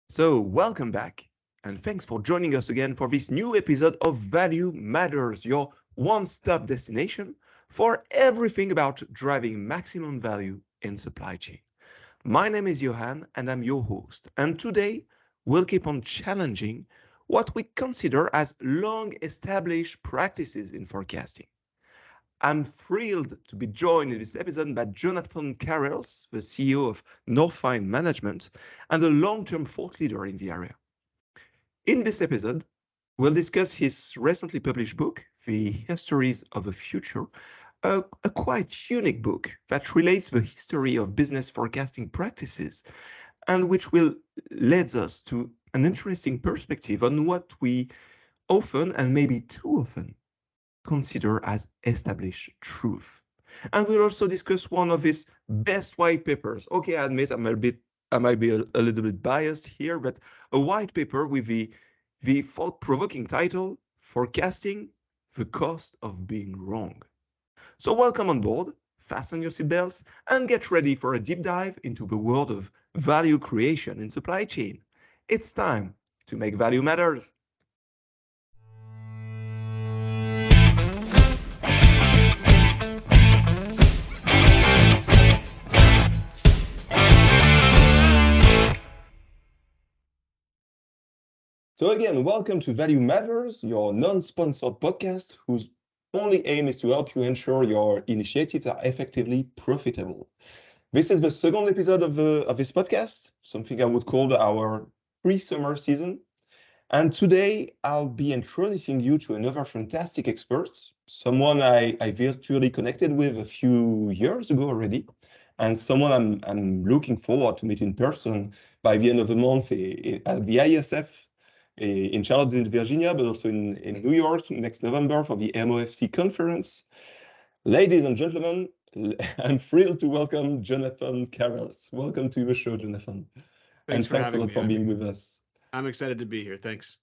So, welcome back, and thanks for joining us again for this new episode of Value Matters, your one stop destination for everything about driving maximum value in supply chain. My name is Johann, and I'm your host. And today, we'll keep on challenging what we consider as long established practices in forecasting. I'm thrilled to be joined in this episode by Jonathon Karelse, the CEO of NorthFind Management and a long-term thought leader in the area. In this episode, we'll discuss his recently published book, The Histories of the Future, a quite unique book that relates the history of business forecasting practices and which will lead us to an interesting perspective on what we often and maybe too often consider as established truth. And we'll also discuss one of his best white papers. Okay, I admit I might be a little bit biased here, but a white paper with the thought-provoking title, Forecasting the Cost of Being Wrong. So welcome on board, fasten your seatbelts, and get ready for a deep dive into the world of value creation in supply chain. It's time to make value matters. So again, welcome to Value Matters, your non-sponsored podcast whose only aim is to help you ensure your initiatives are effectively profitable. This is the second episode of this podcast, something I would call our pre-summer season. And today I'll be introducing you to another fantastic expert, someone I virtually connected with a few years ago already, and someone I'm looking forward to meet in person by the end of the month at the ISF in Charlottesville, Virginia, but also in New York next November for the MOFC conference. Ladies and gentlemen, I'm thrilled to welcome Jonathon Karelse. Welcome to the show, Jonathon. Thanks for Thanks a having lot me. for being with us. I'm excited to be here. Thanks.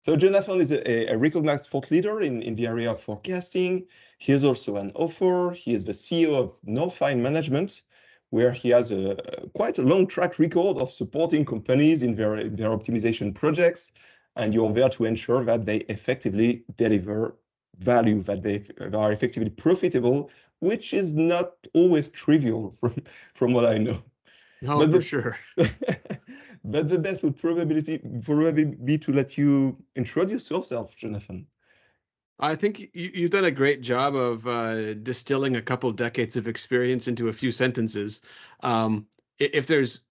So Jonathon is a recognized thought leader in the area of forecasting. He is also an author. He is the CEO of NorthFind Management, where he has quite a long track record of supporting companies in their optimization projects. And you're there to ensure that they effectively deliver value, that they are effectively profitable, which is not always trivial from what I know. No, But for the, sure. but the best would probably be to let you introduce yourself, Jonathon. I think you've done a great job of distilling a couple decades of experience into a few sentences. If there's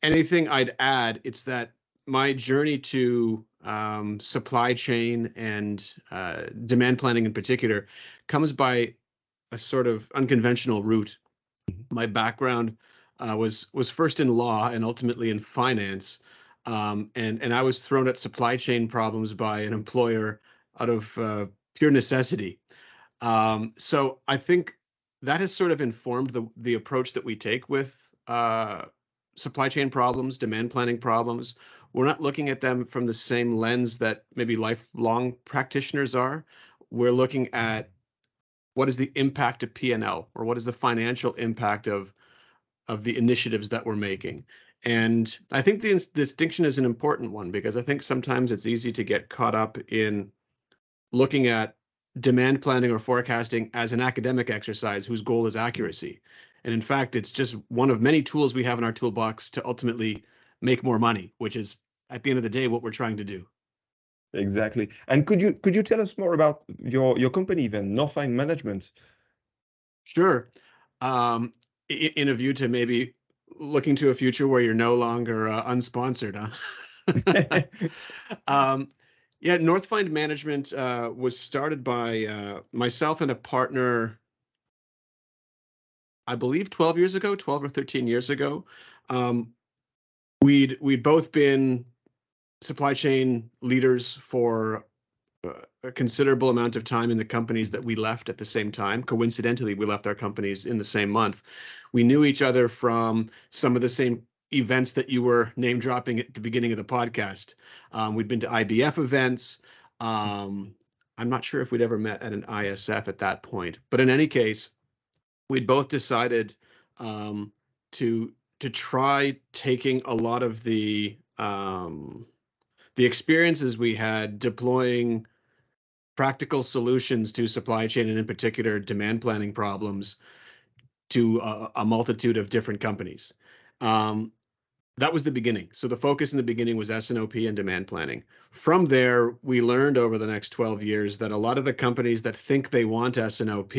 anything I'd add, it's that my journey to supply chain and demand planning in particular comes by a sort of unconventional route. My background was first in law and ultimately in finance, and I was thrown at supply chain problems by an employer out of pure necessity. So I think that has sort of informed the approach that we take with supply chain problems, demand planning problems. We're not looking at them from the same lens that maybe lifelong practitioners are. We're looking at what is the impact of P&L, or what is the financial impact of the initiatives that we're making. And I think the distinction is an important one, because I think sometimes it's easy to get caught up in looking at demand planning or forecasting as an academic exercise whose goal is accuracy. And in fact, it's just one of many tools we have in our toolbox to ultimately make more money, which is at the end of the day what we're trying to do. Exactly. And could you tell us more about your company then, NorthFind Management? Sure. In a view to maybe looking to a future where you're no longer unsponsored, huh? Yeah, NorthFind Management was started by myself and a partner, I believe 12 years ago, 12 or 13 years ago. We'd both been supply chain leaders for a considerable amount of time in the companies that we left at the same time. Coincidentally, we left our companies in the same month. We knew each other from some of the same events that you were name dropping at the beginning of the podcast. We'd been to IBF events. I'm not sure if we'd ever met at an ISF at that point, but in any case, we'd both decided to try taking a lot of the the experiences we had deploying practical solutions to supply chain and in particular demand planning problems to a multitude of different companies. That was the beginning. So the focus in the beginning was S&OP and demand planning. From there, we learned over the next 12 years that a lot of the companies that think they want S&OP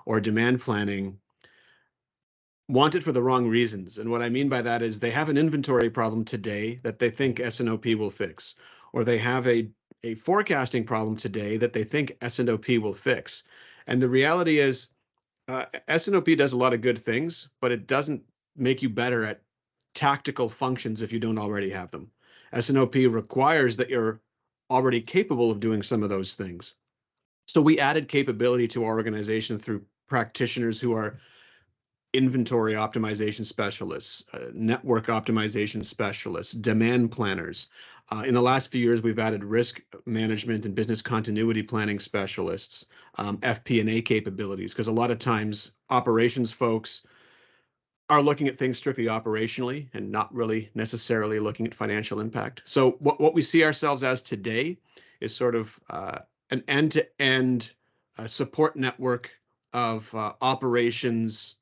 or demand planning want it for the wrong reasons. And what I mean by that is they have an inventory problem today that they think S&OP will fix, or they have a forecasting problem today that they think S&OP will fix. And the reality is S&OP does a lot of good things, but it doesn't make you better at tactical functions if you don't already have them. S&OP requires that you're already capable of doing some of those things. So we added capability to our organization through practitioners who are inventory optimization specialists, network optimization specialists, demand planners. In the last few years, we've added risk management and business continuity planning specialists, FP&A capabilities, because a lot of times operations folks are looking at things strictly operationally and not really necessarily looking at financial impact. So what we see ourselves as today is sort of an end-to-end support network of operations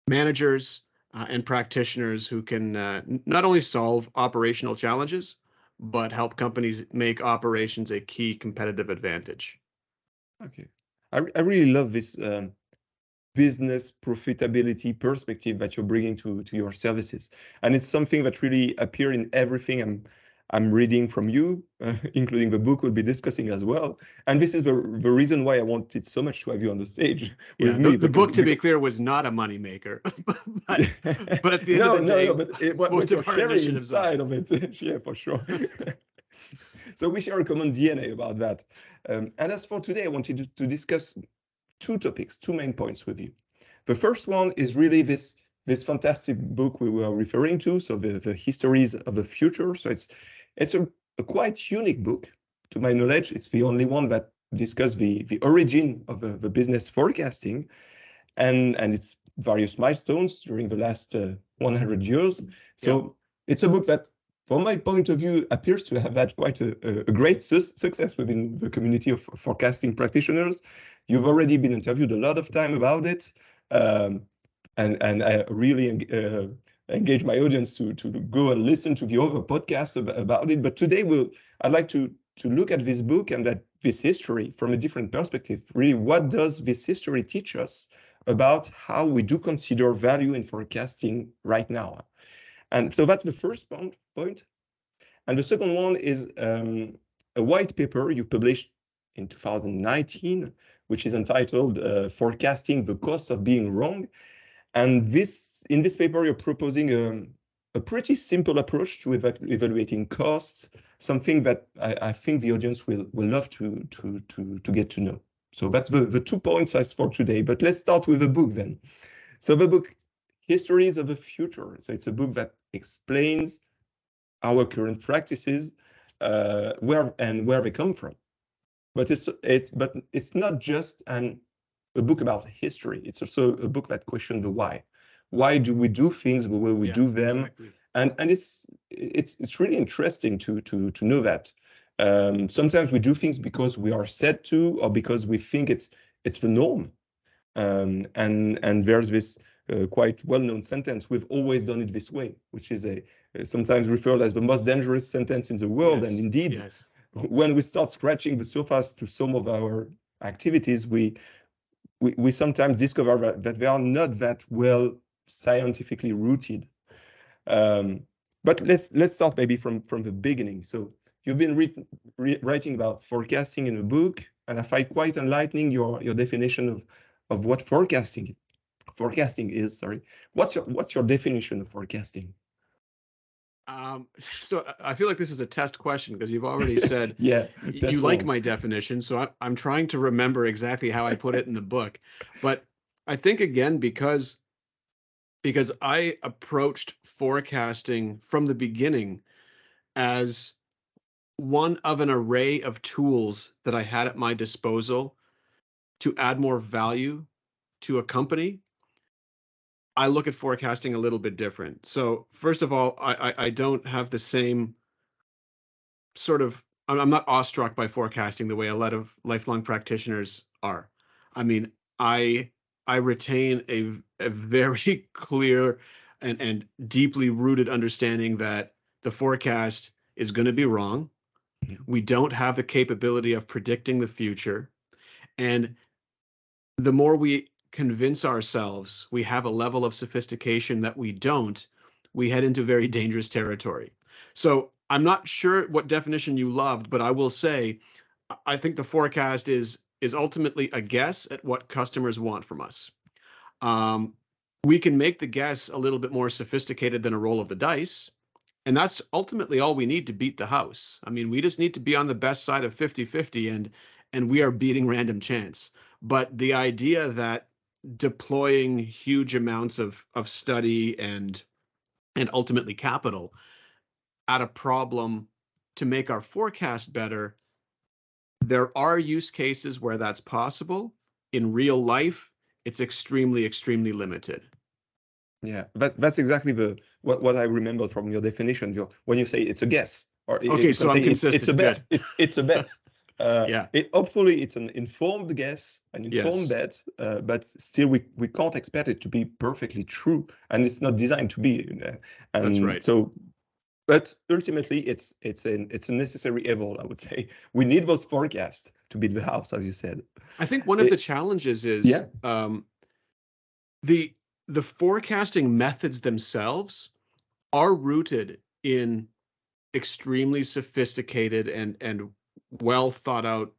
managers and practitioners who can not only solve operational challenges, but help companies make operations a key competitive advantage. Okay. I really love this business profitability perspective that you're bringing to your services. And it's something that really appears in everything I'm reading from you, including the book we'll be discussing as well. And this is the reason why I wanted so much to have you on the stage with me. The book, to be clear, was not a moneymaker. but at the end of the day, but you're sharing inside of it. Yeah, for sure. So we share a common DNA about that. And as for today, I wanted to discuss two topics, two main points with you. The first one is really this fantastic book we were referring to, so the Histories of the Future. So it's a quite unique book. To my knowledge, it's the only one that discusses the origin of the business forecasting and its various milestones during the last 100 years. So it's a book that, from my point of view, appears to have had quite a great success within the community of forecasting practitioners. You've already been interviewed a lot of time about it. And I really engage my audience to go and listen to the other podcasts about it. But today I'd like to look at this book and at this history from a different perspective. Really, what does this history teach us about how we do consider value in forecasting right now? And so that's the first point. And the second one is a white paper you published in 2019, which is entitled Forecasting the Cost of Being Wrong. And in this paper, you're proposing a pretty simple approach to evaluating costs, something that I think the audience will love to get to know. So that's the 2 points as for today. But let's start with the book then. So the book, Histories of the Future. So it's a book that explains our current practices, where they come from. But it's not just a book about history. It's also a book that questions the why. Why do we do things the way we do them? Exactly. And it's really interesting to know that. Sometimes we do things because we are said to, or because we think it's the norm. And there's this quite well-known sentence: "We've always done it this way," which is sometimes referred as the most dangerous sentence in the world. Yes. And indeed, yes. When we start scratching the surface to some of our activities, we sometimes discover that they are not that well scientifically rooted. But let's start maybe from the beginning. So you've been writing about forecasting in a book, and I find quite enlightening your definition of what forecasting is. Sorry, what's your definition of forecasting? So I feel like this is a test question because you've already said you like my definition. So I'm trying to remember exactly how I put it in the book. But I think, again, because I approached forecasting from the beginning as one of an array of tools that I had at my disposal to add more value to a company. I look at forecasting a little bit different. So first of all, I don't have the same sort of, I'm not awestruck by forecasting the way a lot of lifelong practitioners are. I mean, I I retain a very clear and deeply rooted understanding that the forecast is going to be wrong. Mhm. We don't have the capability of predicting the future. And the more we convince ourselves we have a level of sophistication that we don't, we head into very dangerous territory. So I'm not sure what definition you loved, but I will say I think the forecast is ultimately a guess at what customers want from us. Um, we can make the guess a little bit more sophisticated than a roll of the dice. And that's ultimately all we need to beat the house. I mean, we just need to be on the best side of 50-50, and we are beating random chance. But the idea that deploying huge amounts of study and ultimately capital at a problem to make our forecast better, there are use cases where that's possible. In real life, it's extremely, extremely limited. Yeah, that's exactly the what I remember from your definition. When you say it's a guess, or Okay, you can so I'm say it's a consistent. bet. Good. It's a bet. Yeah, Hopefully it's an informed guess, an informed yes, bet, but still we can't expect it to be perfectly true, and it's not designed to be. that's And right. so, but ultimately it's a necessary evil, I would say. We need those forecasts to build the house, as you said. I think one of the It, challenges is yeah. the the forecasting methods themselves are rooted in extremely sophisticated and well thought out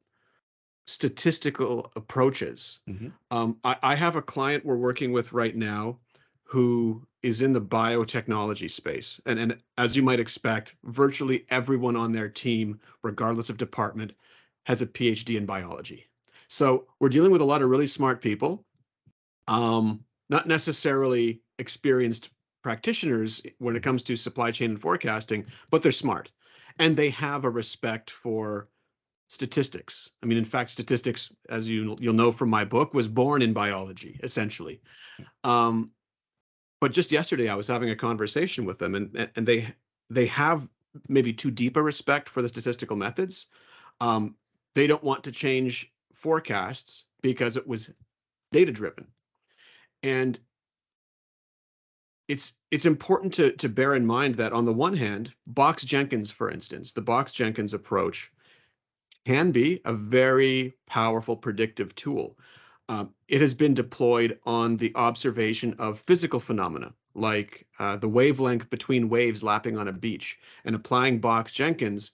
statistical approaches. Mhm. I have a client we're working with right now who is in the biotechnology space. And as you might expect, virtually everyone on their team, regardless of department, has a PhD in biology. So we're dealing with a lot of really smart people, not necessarily experienced practitioners when it comes to supply chain and forecasting, but they're smart. And they have a respect for statistics. I mean, in fact, statistics, as you'll know from my book, was born in biology, essentially. Um, but just yesterday, I was having a conversation with them, and they have maybe too deep a respect for the statistical methods. Um, they don't want to change forecasts because it was data driven, and it's important to bear in mind that on the one hand, Box Jenkins, for instance, the Box Jenkins approach can be a very powerful predictive tool. It has been deployed on the observation of physical phenomena, like the wavelength between waves lapping on a beach. And applying Box Jenkins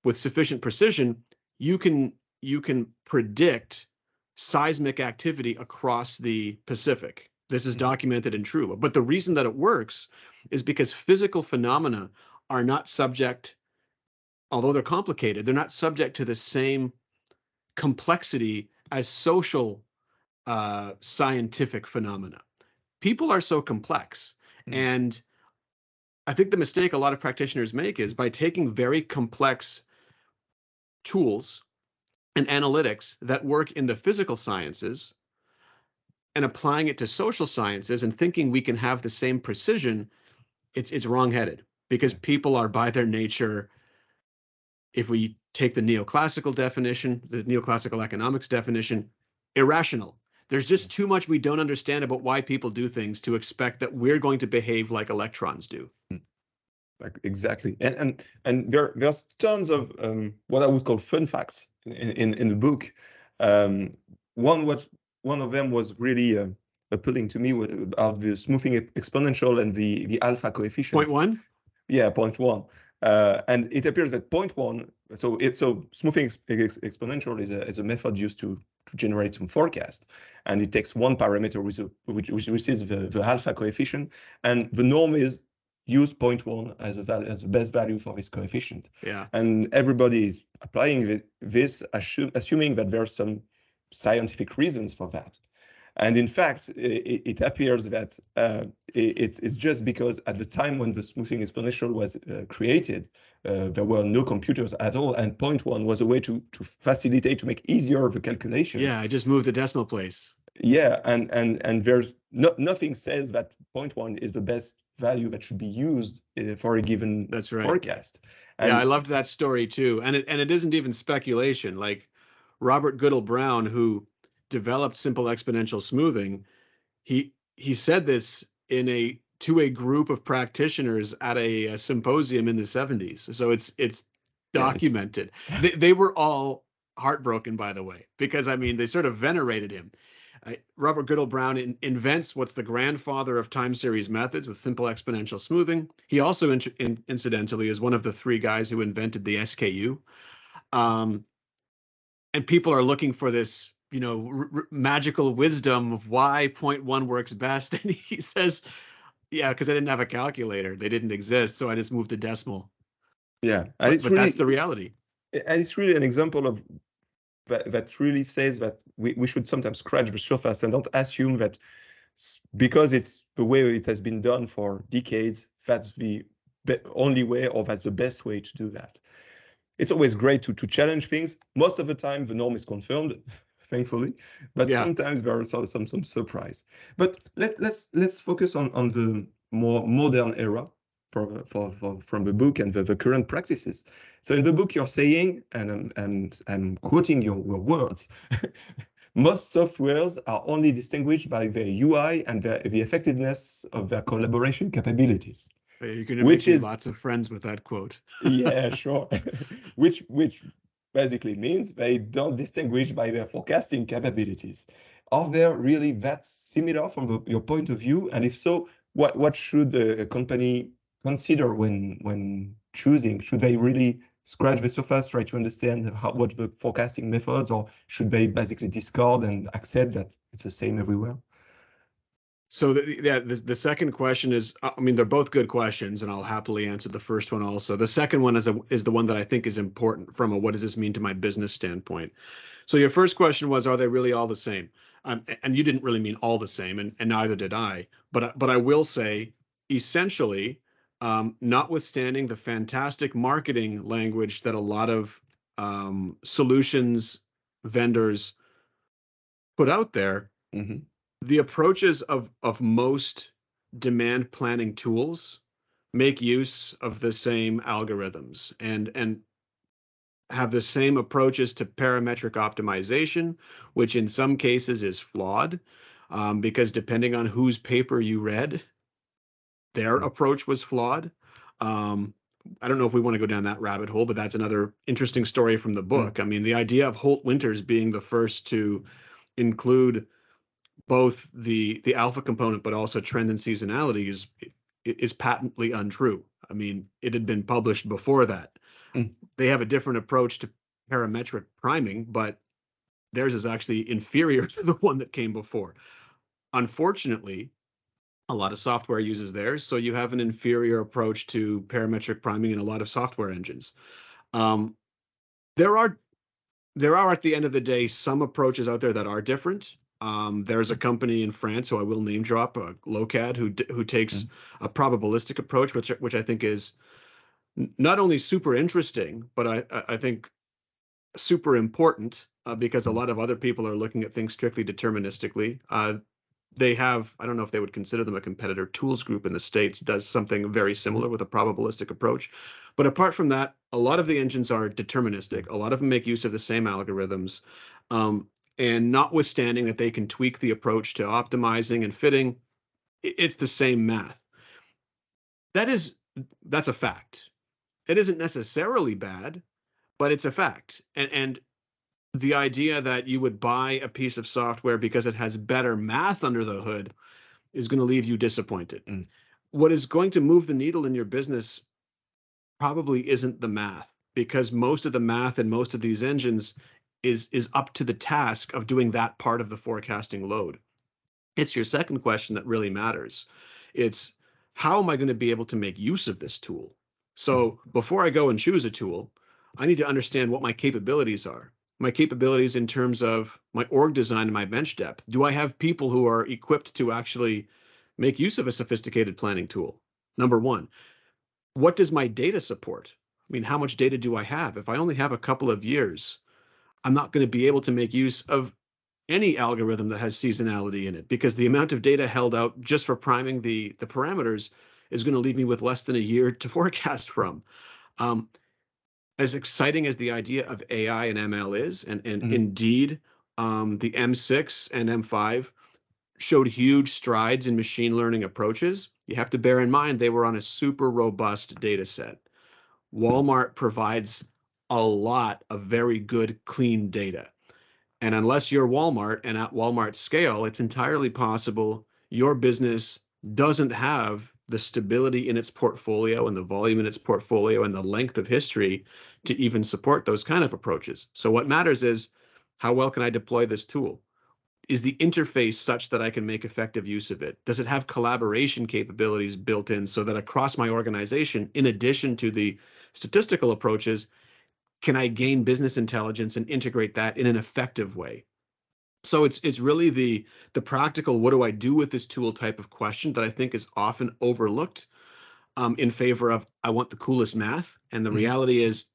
with sufficient precision, you can you can predict seismic activity across the Pacific. This is Mhm. documented and true. But the reason that it works is because physical phenomena are not subject, although they're complicated, they're not subject to the same complexity as social scientific phenomena. People are so complex. Mhm. And I think the mistake a lot of practitioners make is by taking very complex tools and analytics that work in the physical sciences and applying it to social sciences and thinking we can have the same precision, it's wrongheaded because Yeah. people are by their nature, if we take the neoclassical definition, the neoclassical economics definition, irrational. There's Yeah. just too much we don't understand about why people do things to expect that we're going to behave like electrons do. Mm. Like exactly, and there's tons of what I would call fun facts in the book. Um, one what one of them was really appealing to me about the smoothing exponential and the alpha Point coefficient. one. Yeah, point one. And it appears that point one, so smoothing exponential is a method used to generate some forecast, and it takes one parameter which receives the alpha coefficient, and the norm is use point one as a value, as the best value for this coefficient, Yeah. and everybody is applying this, assuming that there are some scientific reasons for that. And in fact, it appears that it's just because at the time when the smoothing exponential was created, there were no computers at all, and point one was a way to facilitate, to make easier the calculations. Yeah. I just moved the decimal place. Yeah, and there's nothing says that point one is the best value that should be used for a given That's right. forecast. Yeah, I And loved that story too. And it isn't even speculation. Like Robert Goodell Brown, who developed simple exponential smoothing, he said this in a to a group of practitioners at a symposium in the 70s. So it's yeah, it's documented. They were all heartbroken, by the way, because I mean they sort of venerated him. Robert Goodell Brown invents what's the grandfather of time series methods with simple exponential smoothing. He also, incidentally, is one of the three guys who invented the SKU. Um, and people are looking for this, you know, magical wisdom of why point one works best. And he says, yeah, because I didn't have a calculator. They didn't exist. So I just moved to decimal. yeah, and it's But that's the really reality. and it's really an example of that really says that we should sometimes scratch the surface and don't assume that because it's the way it has been done for decades, that's the only way or that's the best way to do that. It's always great to challenge things. Most of the time, the norm is confirmed, thankfully, but Yeah. sometimes there are some surprise. But let's focus on the more modern era from the book and the current practices. So in the book, you're saying, and I'm quoting your words, most softwares are only distinguished by their UI and the effectiveness of their collaboration capabilities, You're going to make which me is, lots of friends with that quote. yeah, sure, which basically means they don't distinguish by their forecasting capabilities. Are they really that similar from your point of view? And if so, what should a company consider when choosing? Should they really scratch the surface, try to understand what the forecasting methods, or should they basically discard and accept that it's the same everywhere? So the second question is, I mean, they're both good questions, and I'll happily answer the first one also. The second one is the one that I think is important from a what does this mean to my business standpoint. So your first question was, are they really all the same? And you didn't really mean all the same, and neither did I. But I will say, essentially, notwithstanding the fantastic marketing language that a lot of solutions vendors put out there, Mm-hmm. the approaches of most demand planning tools make use of the same algorithms and have the same approaches to parametric optimization, which in some cases is flawed, because depending on whose paper you read, their approach was flawed. I don't know if we want to go down that rabbit hole, but that's another interesting story from the Mm-hmm. book. I mean, the idea of Holt Winters being the first to include both the alpha component but also trend and seasonality is patently untrue. I mean, it had been published before that. They have a different approach to parametric priming, but theirs is actually inferior to the one that came before. Unfortunately, a lot of software uses theirs, so you have an inferior approach to parametric priming in a lot of software engines. Um, there are at the end of the day some approaches out there that are different. There's a company in France who I will name drop, Locad, who takes a probabilistic approach, which I think is not only super interesting, but I think super important, because a lot of other people are looking at things strictly deterministically. They have, I don't know if they would consider them a competitor, Tools Group in the States does something very similar with a probabilistic approach. But apart from that, a lot of the engines are deterministic. A lot of them make use of the same algorithms. And notwithstanding that they can tweak the approach to optimizing and fitting, it's the same math. That's a fact. It isn't necessarily bad, but it's a fact. And the idea that you would buy a piece of software because it has better math under the hood is going to leave you disappointed. What is going to move the needle in your business probably isn't the math, because most of the math in most of these engines is up to the task of doing that part of the forecasting load. It's your second question that really matters. It's how am I going to be able to make use of this tool? So before I go and choose a tool, I need to understand what my capabilities are. My capabilities in terms of my org design and my bench depth. Do I have people who are equipped to actually make use of a sophisticated planning tool? Number one. What does my data support? I mean, how much data do I have? If I only have a couple of years, I'm not going to be able to make use of any algorithm that has seasonality in it, because the amount of data held out just for priming the parameters is going to leave me with less than a year to forecast from. Um, as exciting as the idea of AI and ML is, and indeed, the M6 and M5 showed huge strides in machine learning approaches, you have to bear in mind they were on a super robust data set. Walmart provides a lot of very good, clean data. And unless you're Walmart and at Walmart scale, it's entirely possible your business doesn't have the stability in its portfolio and the volume in its portfolio and the length of history to even support those kind of approaches. So what matters is, how well can I deploy this tool? Is the interface such that I can make effective use of it? Does it have collaboration capabilities built in so that across my organization, in addition to the statistical approaches, can I gain business intelligence and integrate that in an effective way? So it's really the practical, what do I do with this tool type of question that I think is often overlooked, in favor of, I want the coolest math. And the reality is,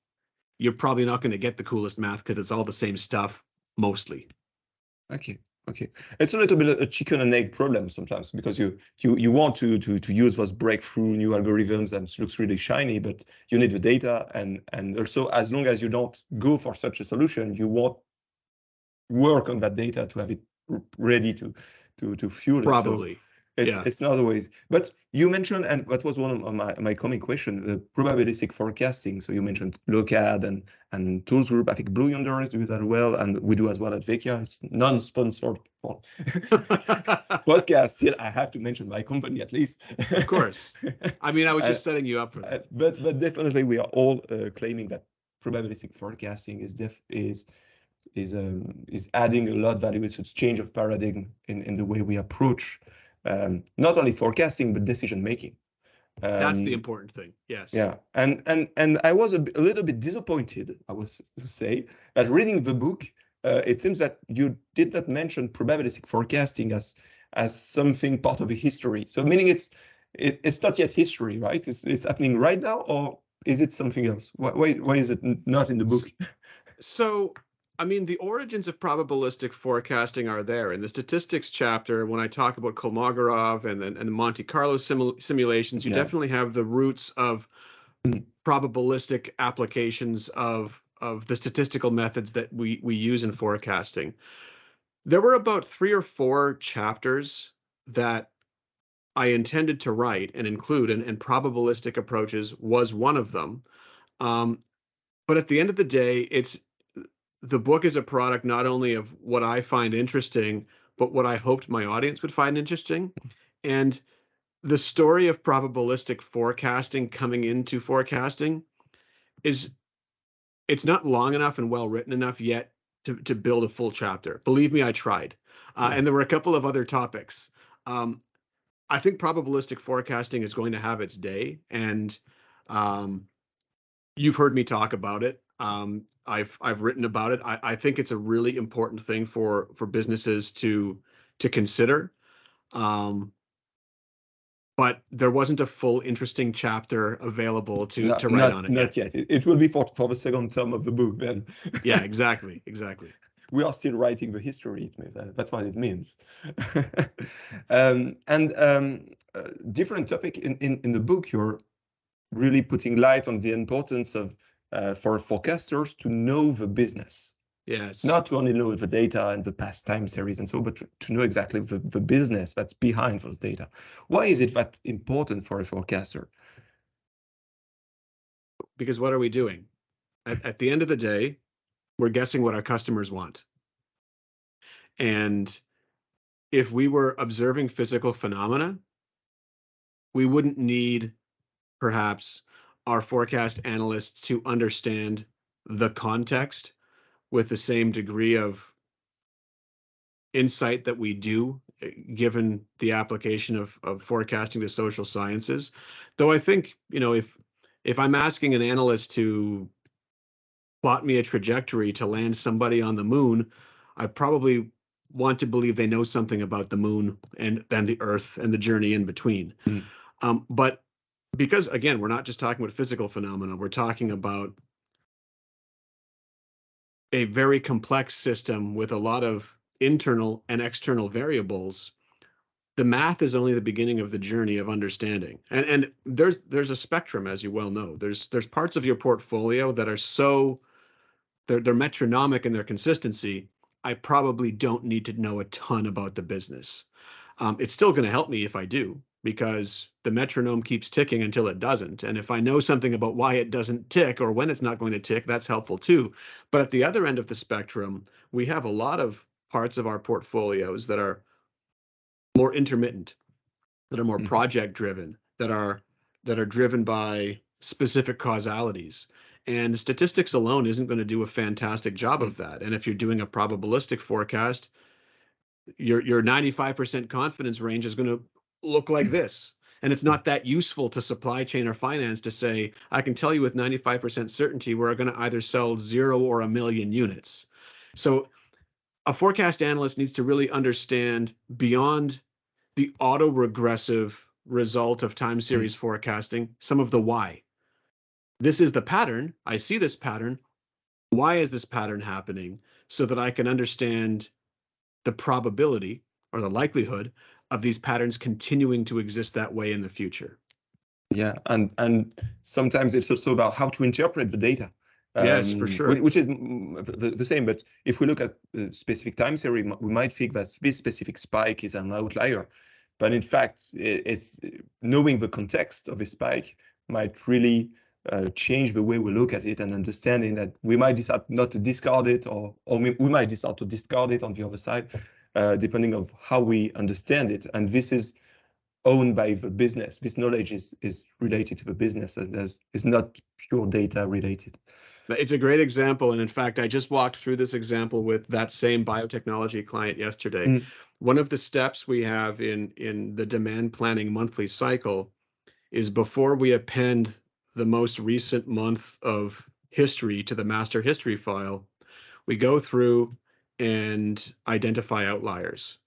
you're probably not going to get the coolest math because it's all the same stuff mostly. Okay. Okay, it's a little bit a chicken and egg problem sometimes, because you want to use those breakthrough new algorithms and it looks really shiny, but you need the data, and also, as long as you don't go for such a solution, you won't work on that data to have it ready to fuel it. Probably. So it's not always. But you mentioned, and that was one of my common question, the probabilistic forecasting. So you mentioned Locad and Tools Group. I think Blue Yonder do that well, and we do as well at Vecchia. It's non-sponsored podcast. Still, I have to mention my company at least. Of course. I mean, I was just setting you up for that. But definitely, we are all claiming that probabilistic forecasting is adding a lot of value. It's a change of paradigm in the way we approach not only forecasting but decision making. That's the important thing. Yes. Yeah, and I was a little bit disappointed, I was to say, that reading the book, it seems that you did not mention probabilistic forecasting as something part of a history. So meaning it's not yet history, right? It's happening right now, or is it something else? Why is it not in the book? So, I mean, the origins of probabilistic forecasting are there. In the statistics chapter, when I talk about Kolmogorov and Monte Carlo simulations, you definitely have the roots of probabilistic applications of the statistical methods that we use in forecasting. There were about 3 or 4 chapters that I intended to write and include, and probabilistic approaches was one of them. But at the end of the day, the book is a product not only of what I find interesting, but what I hoped my audience would find interesting. And the story of probabilistic forecasting coming into forecasting it's not long enough and well written enough yet to build a full chapter. Believe me, I tried. And there were a couple of other topics. I think probabilistic forecasting is going to have its day, and you've heard me talk about it. I've written about it. I think it's a really important thing for businesses to consider. But there wasn't a full interesting chapter available to write on it not yet. It will be for the second term of the book then. Yeah, exactly. We are still writing the history. That's what it means. Different topic in the book, you're really putting light on the importance of for forecasters to know the business. Yes. Not to only know the data and the past time series and so, but to know exactly the business that's behind those data. Why is it that important for a forecaster? Because what are we doing? At the end of the day, we're guessing what our customers want. And if we were observing physical phenomena, we wouldn't need perhaps our forecast analysts to understand the context with the same degree of insight that we do, given the application of forecasting to social sciences. Though I think, if I'm asking an analyst to plot me a trajectory to land somebody on the moon, I probably want to believe they know something about the moon and then the Earth and the journey in between. But because, again, we're not just talking about physical phenomena, we're talking about a very complex system with a lot of internal and external variables, the math is only the beginning of the journey of understanding. And there's a spectrum, as you well know. There's parts of your portfolio that are so they're metronomic in their consistency. I probably don't need to know a ton about the business. It's still going to help me if I do, because the metronome keeps ticking until it doesn't. And if I know something about why it doesn't tick or when it's not going to tick, that's helpful too. But at the other end of the spectrum, we have a lot of parts of our portfolios that are more intermittent, that are more project driven, that are driven by specific causalities. And statistics alone isn't going to do a fantastic job of that. And if you're doing a probabilistic forecast, your 95% confidence range is going to look like this. And it's not that useful to supply chain or finance to say, I can tell you with 95% certainty we're going to either sell 0 or 1 million units. So a forecast analyst needs to really understand beyond the autoregressive result of time series forecasting, some of the why. This is the pattern. I see this pattern. Why is this pattern happening? So that I can understand the probability or the likelihood of these patterns continuing to exist that way in the future. Yeah, and sometimes it's also about how to interpret the data. Yes, for sure. Which is the same, but if we look at a specific time series, we might think that this specific spike is an outlier. But in fact, it's knowing the context of a spike might really change the way we look at it, and understanding that we might decide not to discard it, or we might decide to discard it on the other side, depending on how we understand it. And this is owned by the business. This knowledge is related to the business, and is not pure data related. It's a great example. And in fact, I just walked through this example with that same biotechnology client yesterday. One of the steps we have in the demand planning monthly cycle is, before we append the most recent month of history to the master history file, we go through and identify outliers.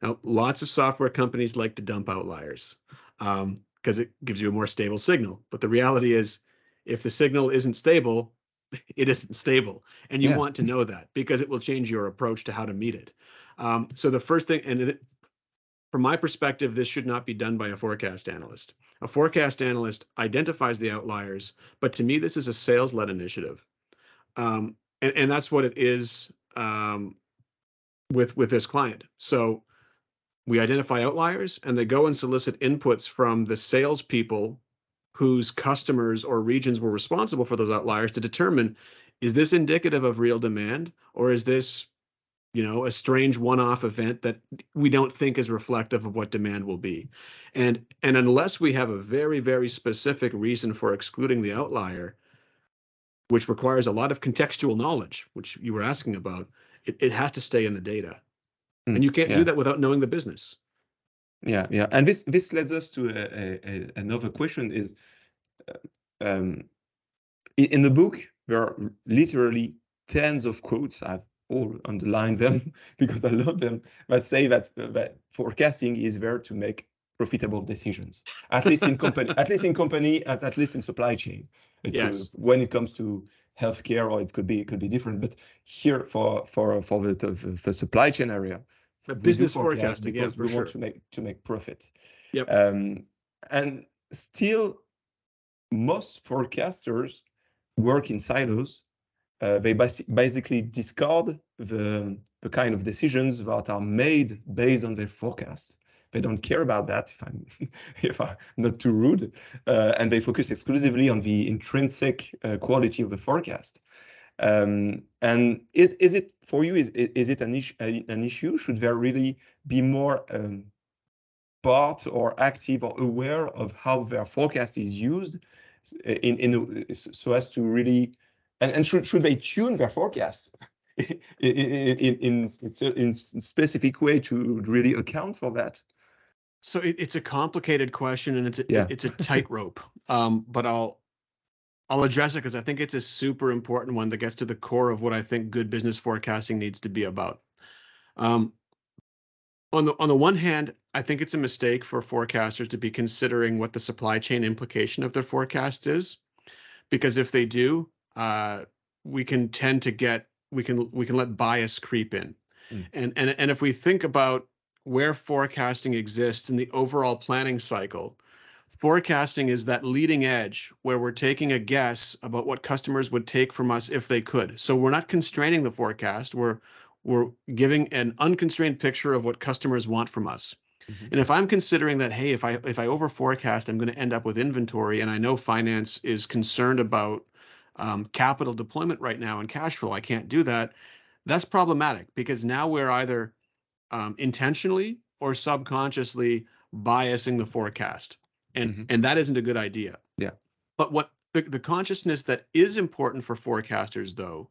Now, lots of software companies like to dump outliers because it gives you a more stable signal. But the reality is, if the signal isn't stable, it isn't stable. And you want to know that, because it will change your approach to how to meet it. So the first thing, and from my perspective, this should not be done by a forecast analyst. A forecast analyst identifies the outliers, but to me, this is a sales-led initiative. And that's what it is with this client. So we identify outliers, and they go and solicit inputs from the salespeople whose customers or regions were responsible for those outliers to determine, is this indicative of real demand, or is this, a strange one-off event that we don't think is reflective of what demand will be? And unless we have a very, very specific reason for excluding the outlier, which requires a lot of contextual knowledge, which you were asking about, it has to stay in the data. And you can't do that without knowing the business. Yeah. And this leads us to another question is, in the book, there are literally tens of quotes. I've all underlined them because I love them, that say that forecasting is there to make profitable decisions, at least in company, at least in supply chain. When it comes to healthcare, or it could be different, but here for the supply chain area, the business forecasting, because we want to make profit. And still, most forecasters work in silos. They basically discard the kind of decisions that are made based on their forecast. They don't care about that, if I'm not too rude, and they focus exclusively on the intrinsic quality of the forecast. And is it for you? Is it an issue? Should there really be more part or active or aware of how their forecast is used, so as to really, and should they tune their forecast in specific way to really account for that? So it's a complicated question, and it's a tightrope. But I'll address it because I think it's a super important one that gets to the core of what I think good business forecasting needs to be about. On the one hand, I think it's a mistake for forecasters to be considering what the supply chain implication of their forecast is, because if they do, we can let bias creep in. Mm. And if we think about where forecasting exists in the overall planning cycle, forecasting is that leading edge where we're taking a guess about what customers would take from us if they could. So we're not constraining the forecast. We're giving an unconstrained picture of what customers want from us. Mhm. And if I'm considering that, hey, if I over forecast, I'm going to end up with inventory, and I know finance is concerned about capital deployment right now and cash flow, I can't do that. That's problematic because now we're either intentionally or subconsciously biasing the forecast, and Mhm. that isn't a good idea. Yeah. But what the consciousness that is important for forecasters, though,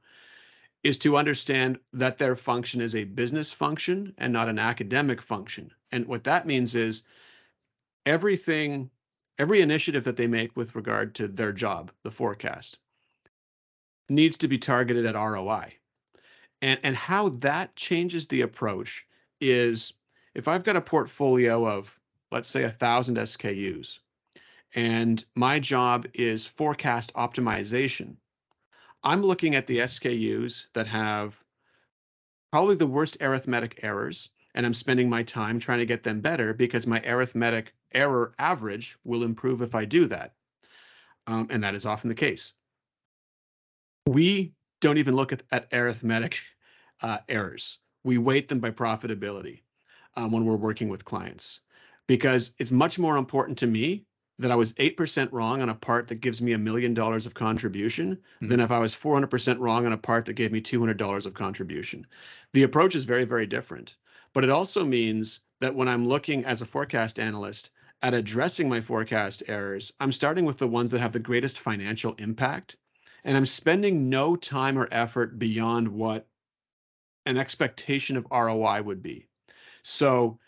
is to understand that their function is a business function and not an academic function. And what that means is everything, every initiative that they make with regard to their job, the forecast, needs to be targeted at ROI. And how that changes the approach is if I've got a portfolio of, let's say, 1,000 SKUs, and my job is forecast optimization, I'm looking at the SKUs that have probably the worst arithmetic errors, and I'm spending my time trying to get them better because my arithmetic error average will improve if I do that. And that is often the case. We don't even look at arithmetic errors. We weight them by profitability when we're working with clients because it's much more important to me that I was 8% wrong on a part that gives me $1 million of contribution than Mhm. if I was 400% wrong on a part that gave me $200 of contribution. The approach is very, very different. But it also means that when I'm looking as a forecast analyst at addressing my forecast errors, I'm starting with the ones that have the greatest financial impact. And I'm spending no time or effort beyond what an expectation of ROI would be. So,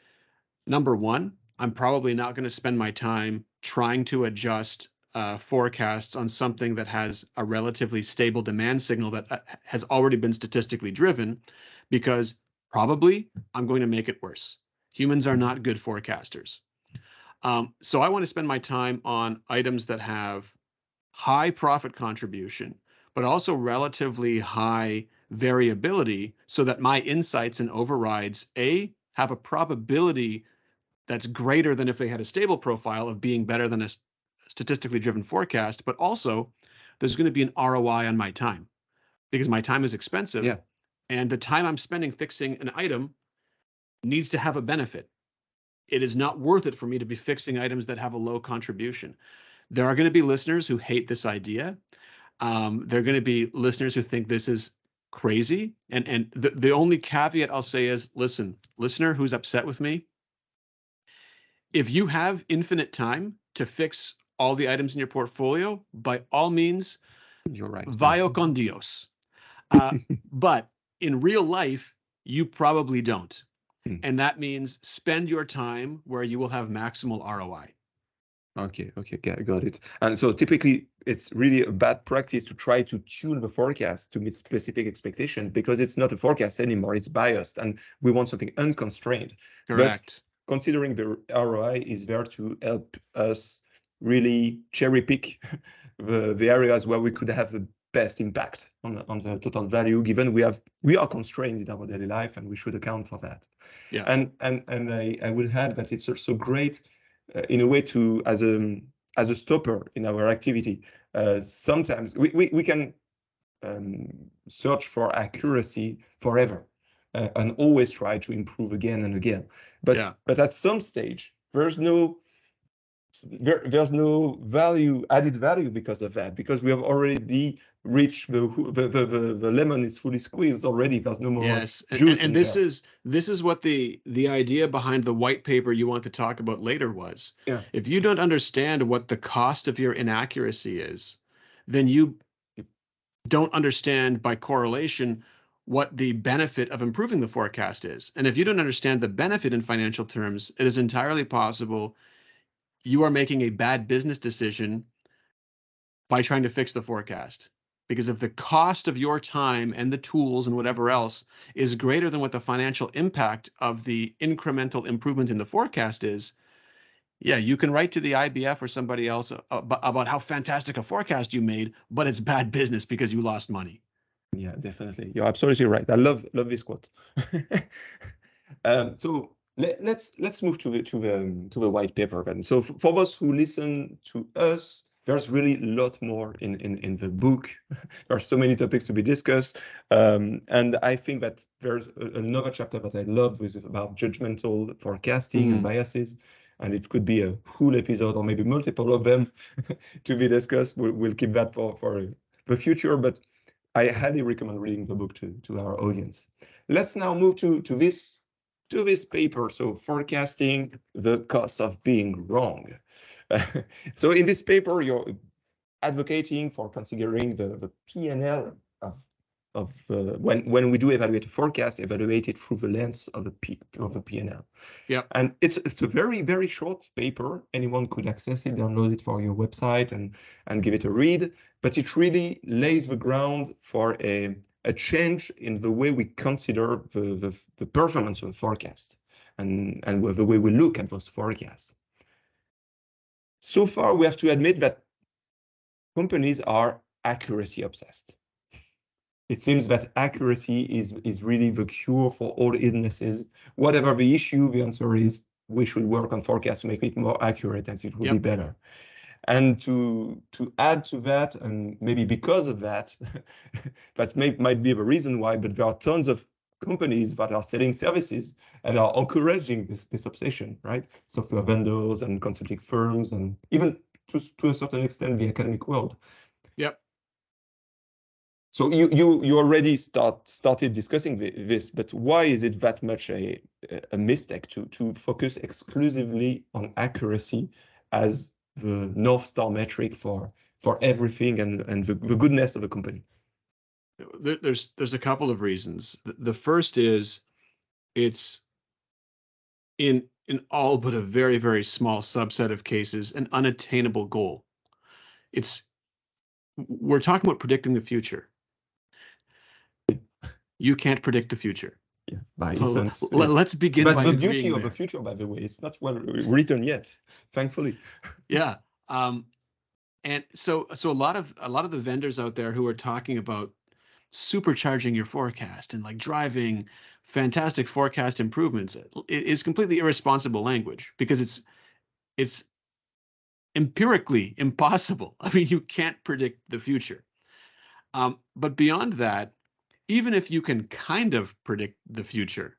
number one, I'm probably not going to spend my time trying to adjust forecasts on something that has a relatively stable demand signal that has already been statistically driven, because probably I'm going to make it worse. Humans are Mhm. not good forecasters. So I want to spend my time on items that have high profit contribution, but also relatively high variability so that my insights and overrides, A, have a probability that's greater than if they had a stable profile of being better than a statistically driven forecast, but also there's going to be an ROI on my time because my time is expensive Yeah. and the time I'm spending fixing an item needs to have a benefit. It is not worth it for me to be fixing items that have a low contribution. There are going to be listeners who hate this idea. There are going to be listeners who think this is crazy. And the only caveat I'll say is, listen, listener who's upset with me, if you have infinite time to fix all the items in your portfolio, by all means, You're right. Yeah. vaya con Dios. Uh, but in real life, you probably don't. Mm. And that means spend your time where you will have maximal ROI. Okay, got it. And so typically it's really a bad practice to try to tune the forecast to meet specific expectation because it's not a forecast anymore, it's biased and we want something unconstrained. But Correct. considering the ROI is there to help us really cherry pick the areas where we could have the best impact on the total value, given we are constrained in our daily life and we should account for that. Yeah. And I will add that it's also great in a way to as a stopper in our activity. Sometimes we can search for accuracy forever and always try to improve again and again. Yeah. But at some stage, there's no added value because of that, because we have already reached the lemon is fully squeezed already. There's no more Yes. juice And in there. this is what the idea behind the white paper you want to talk about later was. Yeah. If you don't understand what the cost of your inaccuracy is, then you don't understand by correlation what the benefit of improving the forecast is. And if you don't understand the benefit in financial terms, it is entirely possible you are making a bad business decision by trying to fix the forecast. Because if the cost of your time and the tools and whatever else is greater than what the financial impact of the incremental improvement in the forecast is, yeah, you can write to the IBF or somebody else about how fantastic a forecast you made, but it's bad business because you lost money. Yeah, definitely. You're absolutely right. I love this quote. So let's move to the white paper then. So for those who listen to us, there's really a lot more in the book. There are so many topics to be discussed, and I think that there's another chapter that I love, which is about judgmental forecasting and biases. And it could be a full episode or maybe multiple of them to be discussed. We'll keep that for the future, but I highly recommend reading the book to our audience. Let's now move to this paper. So forecasting the cost of being wrong. So in this paper, you're advocating for considering the P&L of when we do evaluate a forecast, evaluate it through the lens of the P&L. Yep. And it's a very short paper. Anyone could access it, download it for your website, and give it a read. But it really lays the ground for a change in the way we consider the performance of a forecast and the way we look at those forecasts. So far, we have to admit that companies are accuracy obsessed. It seems that accuracy is really the cure for all illnesses. Whatever the issue, the answer is we should work on forecasts to make it more accurate and it will be better. And to add to that, and maybe because of that, that might be the reason why, but there are tons of companies that are selling services and are encouraging this obsession, right? Software vendors and consulting firms, and even to a certain extent, the academic world. Yep. So you already started discussing this, but why is it that much a mistake to focus exclusively on accuracy as the North Star metric for everything and the goodness of a company? There's a couple of reasons. The first is it's in all but a very small subset of cases an unattainable goal. We're talking about predicting the future. You can't predict the future. Yeah, by Well, essence, let's begin that's by the agreeing beauty of there. the future, by the way. It's not well written yet, thankfully. Yeah. And so a lot of the vendors out there who are talking about supercharging your forecast and like driving fantastic forecast improvements, it is completely irresponsible language because it's empirically impossible. I mean, you can't predict the future. But beyond that, even if you can kind of predict the future,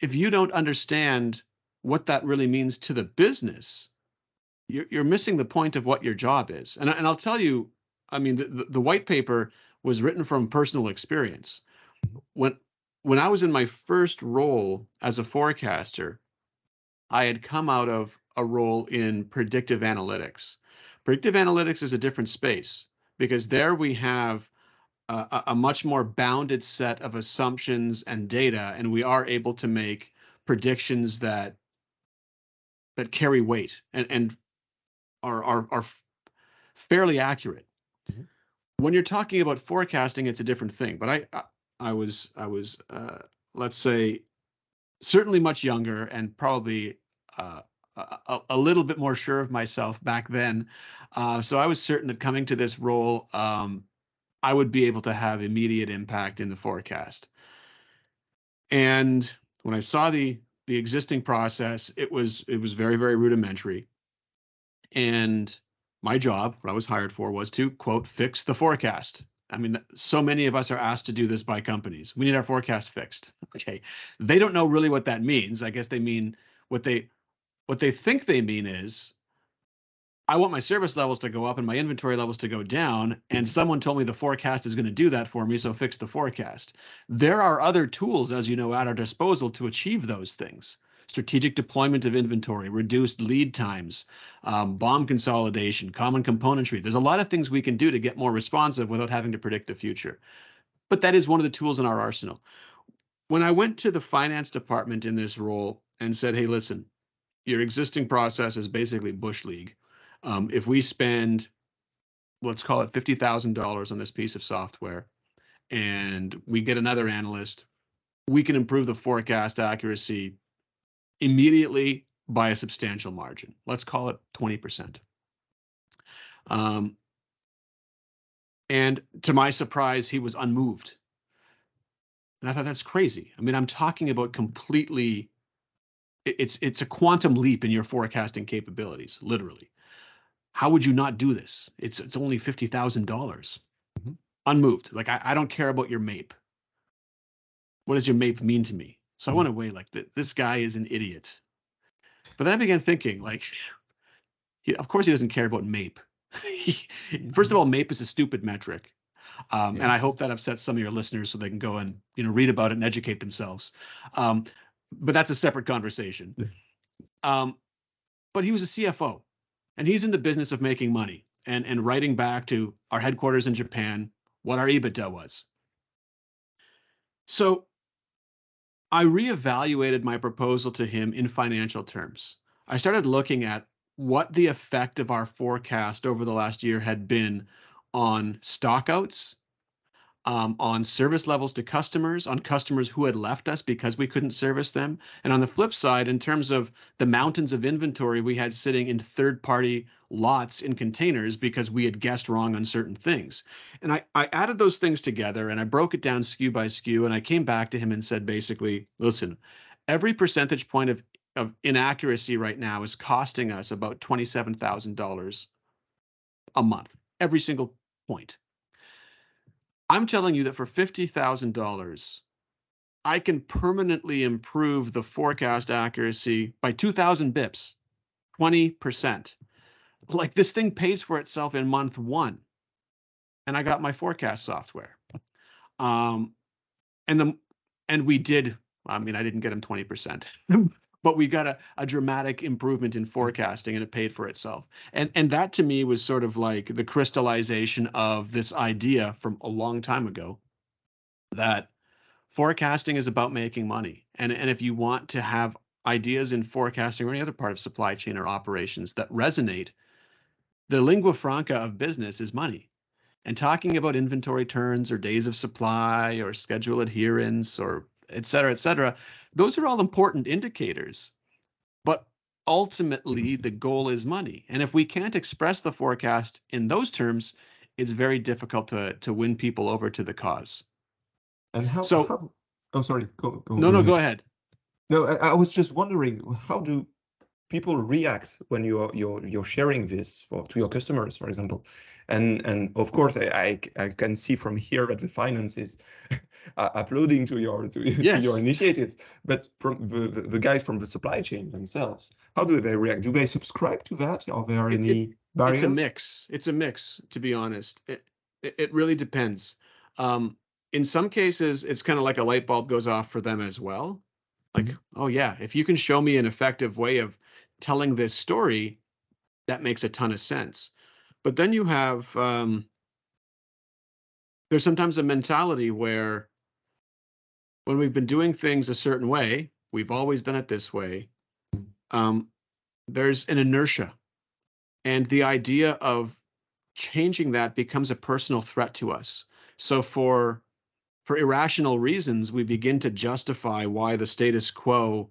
if you don't understand what that really means to the business, you're missing the point of what your job is. And I'll tell you, I mean, the white paper was written from personal experience. When I was in my first role as a forecaster, I had come out of a role in predictive analytics. Predictive analytics is a different space because there we have a much more bounded set of assumptions and data, and we are able to make predictions that carry weight and are fairly accurate. Mhm. When you're talking about forecasting, it's a different thing. But I was let's say certainly much younger and probably a little bit more sure of myself back then. So I was certain that coming to this role, I would be able to have immediate impact in the forecast. And when I saw the existing process, it was very rudimentary. And my job, what I was hired for, was to, quote, fix the forecast. I mean, so many of us are asked to do this by companies. We need our forecast fixed. Okay. They don't know really what that means. I guess they mean what they think they mean is, I want my service levels to go up and my inventory levels to go down. And someone told me the forecast is going to do that for me. So fix the forecast. There are other tools, as you know, at our disposal to achieve those things. Strategic deployment of inventory, reduced lead times, BOM consolidation, common componentry. There's a lot of things we can do to get more responsive without having to predict the future. But that is one of the tools in our arsenal. When I went to the finance department in this role and said, hey, listen, your existing process is basically Bush League. If we spend, let's call it $50,000 on this piece of software, and we get another analyst, we can improve the forecast accuracy immediately by a substantial margin. Let's call it 20%. And to my surprise, he was unmoved. And I thought, that's crazy. I mean, I'm talking about completely, it's a quantum leap in your forecasting capabilities, literally. How would you not do this? It's only $50,000. Mhm. Unmoved. Like, I don't care about your MAPE. What does your MAPE mean to me? So I Mhm. went away like, this guy is an idiot. But then I began thinking, like, of course he doesn't care about MAPE. First of all, MAPE is a stupid metric. And Yeah. I hope that upsets some of your listeners so they can go and read about it and educate themselves. But that's a separate conversation. Yeah. But he was a CFO, and he's in the business of making money and writing back to our headquarters in Japan what our EBITDA was. So I reevaluated my proposal to him in financial terms. I started looking at what the effect of our forecast over the last year had been on stockouts, on service levels to customers, on customers who had left us because we couldn't service them. And on the flip side, in terms of the mountains of inventory we had sitting in third-party lots in containers because we had guessed wrong on certain things. And I added those things together and I broke it down SKU by SKU. And I came back to him and said, basically, listen, every percentage point of inaccuracy right now is costing us about $27,000 a month, every single point. I'm telling you that for $50,000, I can permanently improve the forecast accuracy by 2,000 bips, 20%. Like, this thing pays for itself in month one. And I got my forecast software. Um, and we did, I mean, I didn't get him 20%, but we got a dramatic improvement in forecasting and it paid for itself. And that to me was sort of like the crystallization of this idea from a long time ago that forecasting is about making money. And if you want to have ideas in forecasting or any other part of supply chain or operations that resonate, the lingua franca of business is money. And talking about inventory turns or days of supply or schedule adherence or et cetera, those are all important indicators. But ultimately, the goal is money. And if we can't express the forecast in those terms, it's very difficult to win people over to the cause. And So, oh, sorry, no, go no, go ahead. ahead. No, I was just wondering, how do people react when you're sharing this to your customers, for example? And of course, I can see from here that the finance is uploading to your Yes. initiatives, but from the guys from the supply chain themselves, how do they react? Do they subscribe to that? Are there It, it any it's a barriers? mix. It's a mix, to be honest. It really depends. In some cases, it's kind of like a light bulb goes off for them as well. Like, Mhm. oh yeah, if you can show me an effective way of telling this story, that makes a ton of sense. But then you have there's sometimes a mentality where when we've been doing things a certain way, we've always done it this way. Um, there's an inertia, and the idea of changing that becomes a personal threat to us. So for irrational reasons, we begin to justify why the status quo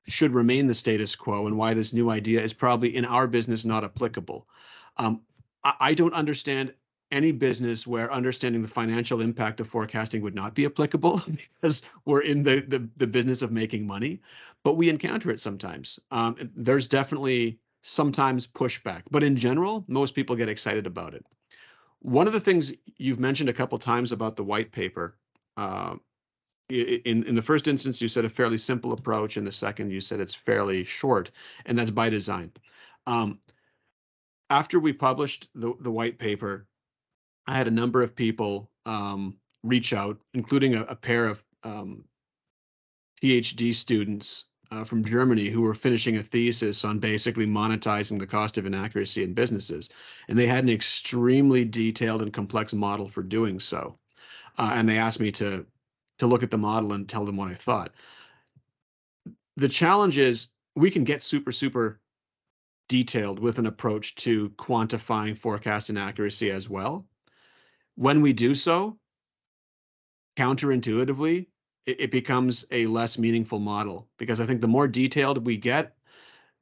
should remain the status quo and why this new idea is probably in our business not applicable. I don't understand any business where understanding the financial impact of forecasting would not be applicable because we're in the business of making money, but we encounter it sometimes. There's definitely sometimes pushback, but in general, most people get excited about it. One of the things you've mentioned a couple times about the white paper, uh, in the first instance, you said a fairly simple approach. In the second, you said it's fairly short, and that's by design. Um, After we published the white paper, I had a number of people reach out, including a pair of PhD students from Germany who were finishing a thesis on basically monetizing the cost of inaccuracy in businesses. And they had an extremely detailed and complex model for doing so. And they asked me to look at the model and tell them what I thought. The challenge is we can get super detailed with an approach to quantifying forecast inaccuracy as well. When we do so, counterintuitively, it becomes a less meaningful model because I think the more detailed we get,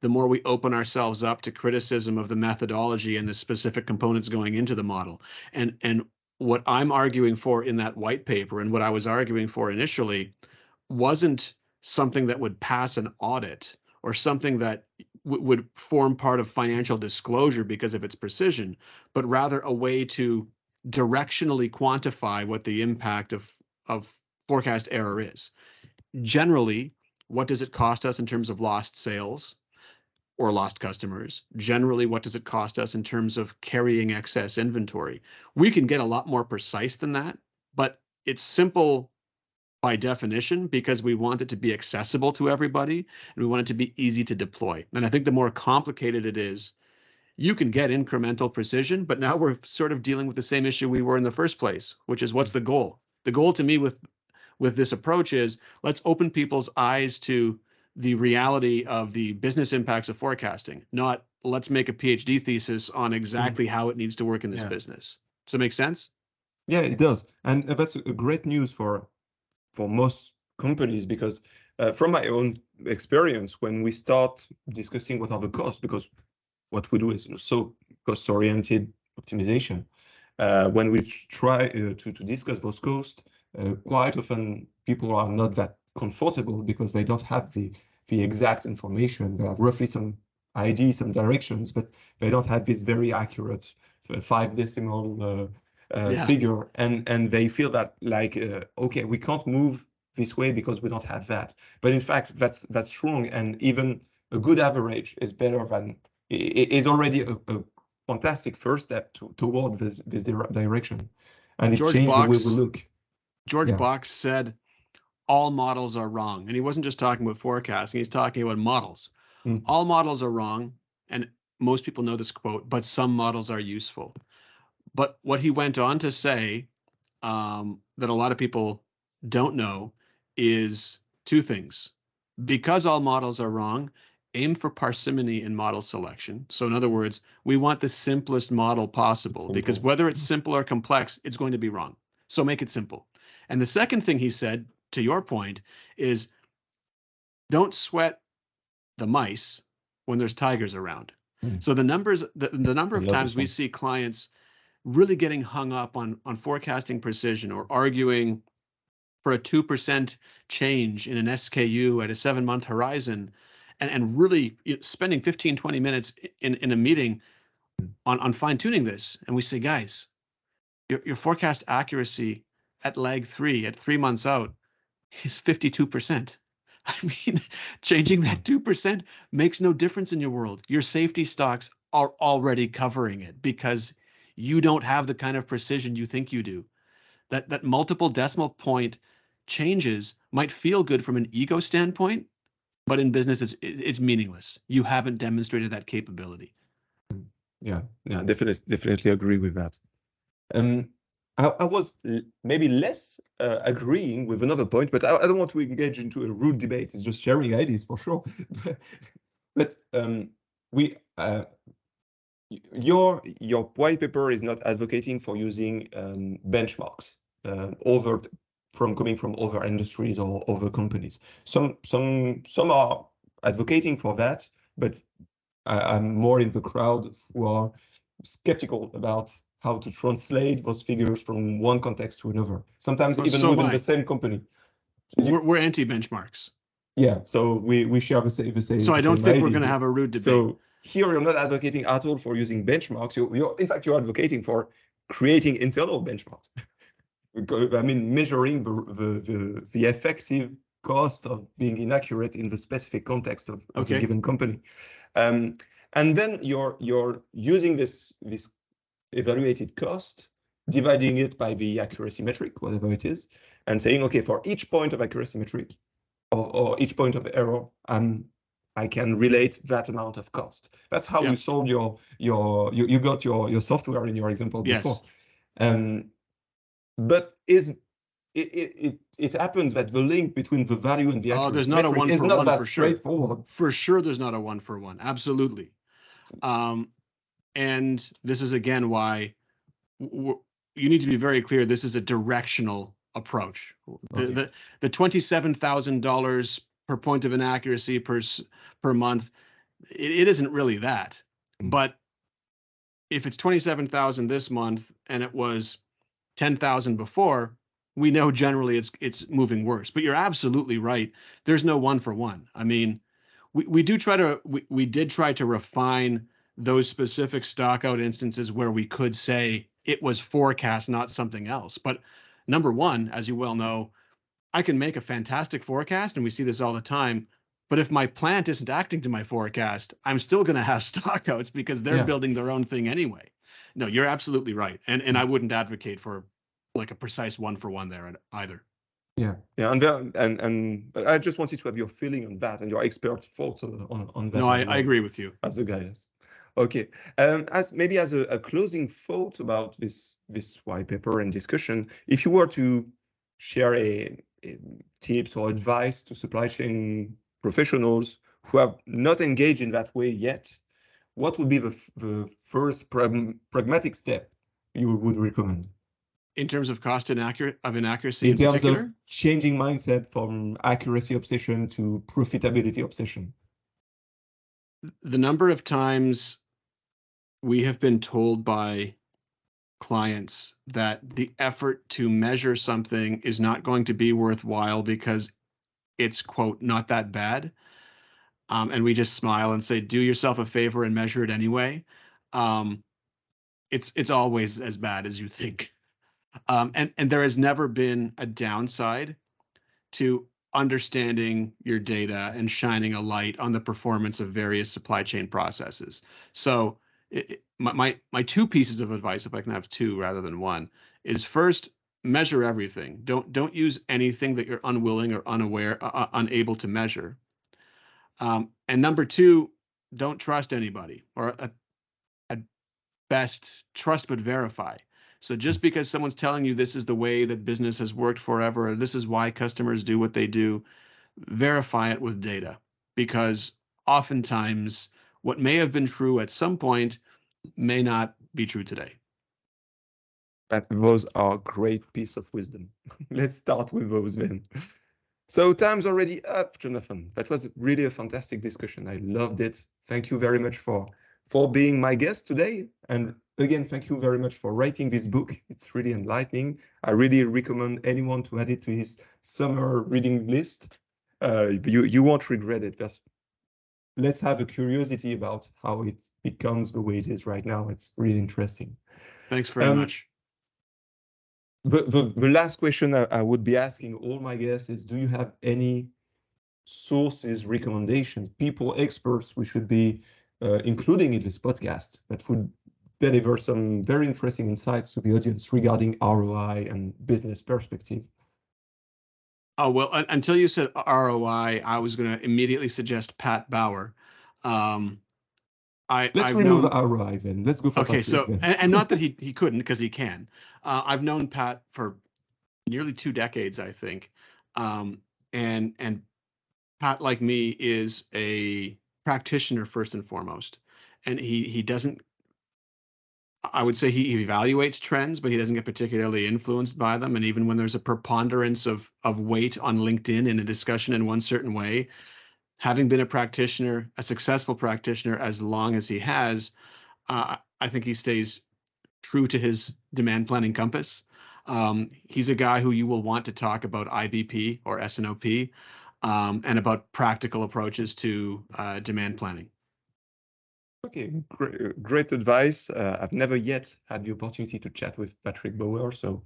the more we open ourselves up to criticism of the methodology and the specific components going into the model. And what I'm arguing for in that white paper, and what I was arguing for initially, wasn't something that would pass an audit or something that would form part of financial disclosure because of its precision, but rather a way to directionally quantify what the impact of forecast error is. Generally, what does it cost us in terms of lost sales or lost customers? Generally, what does it cost us in terms of carrying excess inventory? We can get a lot more precise than that, but it's simple by definition because we want it to be accessible to everybody and we want it to be easy to deploy. And I think the more complicated it is, you can get incremental precision, but now we're sort of dealing with the same issue we were in the first place, which is what's the goal? The goal to me with this approach is let's open people's eyes to the reality of the business impacts of forecasting, not let's make a PhD thesis on exactly how it needs to work in this business. Does that make sense? Yeah, it does. And that's a great news for most companies, because from my own experience, when we start discussing what are the costs, because what we do is so cost-oriented optimization, when we try to discuss those costs, quite often people are not that comfortable because they don't have the exact information. They have roughly some ideas, some directions, but they don't have this very accurate 5 decimal figure, and they feel that like, okay, we can't move this way because we don't have that. But in fact, that's wrong, and even a good average is better than, is already a fantastic first step toward this direction, and it changed the way we look. George Box said all models are wrong, and he wasn't just talking about forecasting, he's talking about models. All models are wrong, and most people know this quote, but some models are useful. But what he went on to say that a lot of people don't know is 2 things. Because all models are wrong, aim for parsimony in model selection. So in other words, we want the simplest model possible, because whether it's simple or complex, it's going to be wrong. So make it simple. And the second thing he said, to your point, is don't sweat the mice when there's tigers around. So the number of times we see clients really getting hung up on forecasting precision or arguing for a 2% change in an SKU at a 7-month horizon, and really spending 15, 20 minutes in a meeting on fine-tuning this. And we say, guys, your forecast accuracy at lag 3, at 3 months out, is 52%. I mean, changing that 2% makes no difference in your world. Your safety stocks are already covering it because you don't have the kind of precision you think you do. That multiple decimal point changes might feel good from an ego standpoint, but in business it's meaningless. You haven't demonstrated that capability. Yeah, definitely agree with that. I was maybe less agreeing with another point, but I don't want to engage into a rude debate. It's just sharing ideas for sure. But your white paper is not advocating for using benchmarks coming from other industries or other companies. Some are advocating for that, but I'm more in the crowd who are skeptical about how to translate those figures from one context to another. Sometimes even within the same company. We're anti-benchmarks. Yeah, so we share the same. So I don't think we're going to have a rude debate. So here you're not advocating at all for using benchmarks. In fact, you're advocating for creating internal benchmarks. I mean, measuring the effective cost of being inaccurate in the specific context of a given company. And then you're using this evaluated cost, dividing it by the accuracy metric, whatever it is, and saying, okay, for each point of accuracy metric or each point of error, I can relate that amount of cost. That's how you solved you got your software in your example before. But it happens that the link between the value and the accuracy metric is not that straightforward. For sure, there's not a 1-for-1. Absolutely. And this is again why you need to be very clear. This is a directional approach. The $27,000 per point of inaccuracy per month it isn't really that. Mm. But if it's 27,000 this month and it was 10,000 before, we know generally it's moving worse. But you're absolutely right. There's no one for one. I mean, we did try to refine those specific stock out instances where we could say it was forecast, not something else. But number one, as you well know, I can make a fantastic forecast, and we see this all the time. But if my plant isn't acting to my forecast, I'm still going to have stockouts because they're Yeah. building their own thing anyway. No, you're absolutely right, and I wouldn't advocate for like a precise one for one there either. Yeah, yeah, and I just wanted to have your feeling on that and your expert thoughts on that No, as I well agree with you. as a guidance. Okay, as maybe as a closing thought about this white paper and discussion, if you were to share a tips or advice to supply chain professionals who have not engaged in that way yet, what would be the first pragmatic step you would recommend? In terms of cost inaccuracy In in terms particular? of changing mindset from accuracy obsession to profitability obsession? The number of times we have been told by clients that the effort to measure something is not going to be worthwhile because it's, quote, not that bad. And we just smile and say, do yourself a favor and measure it anyway. Um, it's always as bad as you think. And there has never been a downside to understanding your data and shining a light on the performance of various supply chain processes. So my two pieces of advice, if I can have two rather than one, is first, measure everything. Don't use anything that you're unwilling or unable to measure. And number two, don't trust anybody, or at best, trust but verify. So just because someone's telling you this is the way that business has worked forever, or this is why customers do what they do, verify it with data, because oftentimes what may have been true at some point may not be true today. That was our great piece of wisdom. Let's start with those then. So time's already up, Jonathon. That was really a fantastic discussion. I loved it. Thank you very much for being my guest today. And again, thank you very much for writing this book. It's really enlightening. I really recommend anyone to add it to his summer reading list. You won't regret it. Just let's have a curiosity about how it becomes the way it is right now. It's really interesting. Thanks very much. The last question I would be asking all my guests is, do you have any sources, recommendations, people, experts we should be including in this podcast that would deliver some very interesting insights to the audience regarding ROI and business perspective? Oh, well, until you said ROI, I was going to immediately suggest Pat Bauer. Let's I've remove known. ROI then. Let's go for Okay, Patrick so then. and not that he couldn't, because he can. I've known Pat for nearly 2 decades, I think, and Pat, like me, is a practitioner first and foremost, and he doesn't. I would say he evaluates trends, but he doesn't get particularly influenced by them. And even when there's a preponderance of weight on LinkedIn in a discussion in one certain way, having been a practitioner, a successful practitioner as long as he has, I think he stays true to his demand planning compass. He's a guy who you will want to talk about IBP or S01E02, and about practical approaches to demand planning. Okay, great advice. I've never yet had the opportunity to chat with Patrick Bauer, so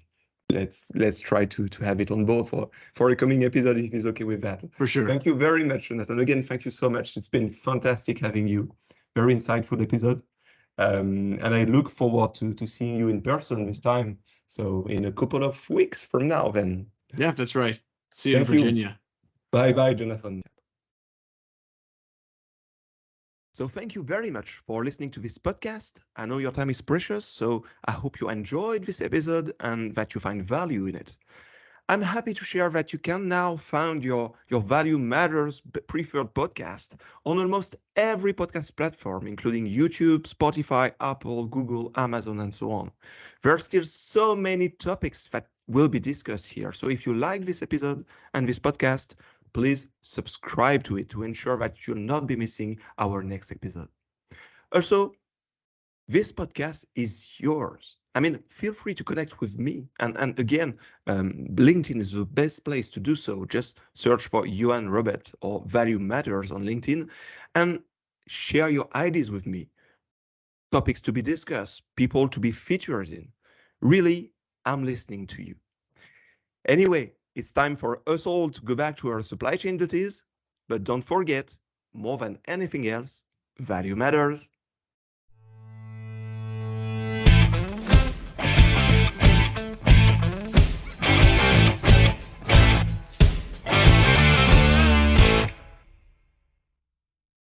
let's try to have it on board for a coming episode if he's okay with that. For sure. Thank you very much, Jonathon. Again, thank you so much. It's been fantastic having you. Very insightful episode. And I look forward to seeing you in person this time. So in a couple of weeks from now, then. Yeah, that's right. See you in Thank Virginia. you. Bye, Jonathon. So thank you very much for listening to this podcast. I know your time is precious, so I hope you enjoyed this episode and that you find value in it. I'm happy to share that you can now find your Value Matters preferred podcast on almost every podcast platform, including YouTube, Spotify, Apple, Google, Amazon, and so on. There are still so many topics that will be discussed here. So if you like this episode and this podcast, please subscribe to it to ensure that you'll not be missing our next episode. Also, this podcast is yours. I mean, feel free to connect with me. And again, LinkedIn is the best place to do so. Just search for Johann Robert or Value Matters on LinkedIn and share your ideas with me. Topics to be discussed, people to be featured in. Really, I'm listening to you. Anyway, it's time for us all to go back to our supply chain duties. But don't forget, more than anything else, value matters.